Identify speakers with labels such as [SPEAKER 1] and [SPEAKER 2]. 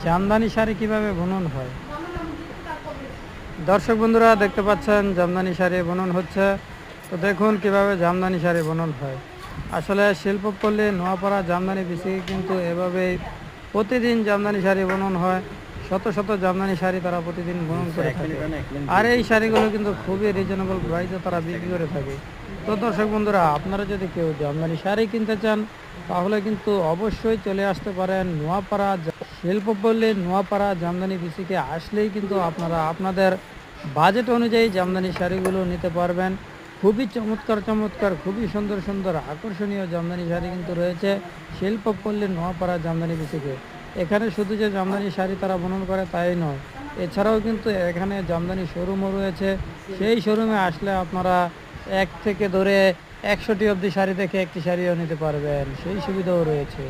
[SPEAKER 1] জামদানি শাড়ি কিভাবে বুনন হয়। দর্শক বন্ধুরা দেখতে পাচ্ছেন জামদানি শাড়ি বুনন হচ্ছে। তো দেখুন কিভাবে জামদানি শাড়ি বুনন হয়। আসলে শিল্পপল্লী নোয়াপাড়া জামদানি বিসি কিন্তু এভাবেই প্রতিদিন জামদানি শাড়ি বুনন হয়। শত শত জামদানি শাড়ি তারা প্রতিদিন বুনন করে থাকে। আর এই শাড়িগুলো কিন্তু খুবই রিজনেবল প্রাইসে তারা বিক্রি করে থাকে। তো দর্শক বন্ধুরা, আপনারা যদি কেউ জামদানি শাড়ি কিনতে চান তাহলে কিন্তু অবশ্যই চলে আসতে পারেন নোয়াপাড়া শিল্পপল্লী নোয়াপাড়া জামদানি বিসিকে আসলেই কিন্তু আপনারা আপনাদের বাজেট অনুযায়ী জামদানি শাড়িগুলো নিতে পারবেন। খুবই চমৎকার চমৎকার, খুবই সুন্দর সুন্দর আকর্ষণীয় জামদানি শাড়ি কিন্তু রয়েছে শিল্পপল্লী নোয়াপাড়া জামদানি বিসিকে। এখানে শুধু যে জামদানি শাড়ি তারা বুনন করে তাই নয়, এছাড়াও কিন্তু এখানে জামদানি শোরুমও রয়েছে। সেই শোরুমে আসলে আপনারা এক থেকে ধরে 100টি অবধি শাড়ি দেখে একটি শাড়িও নিতে পারবেন, সেই সুবিধাও রয়েছে।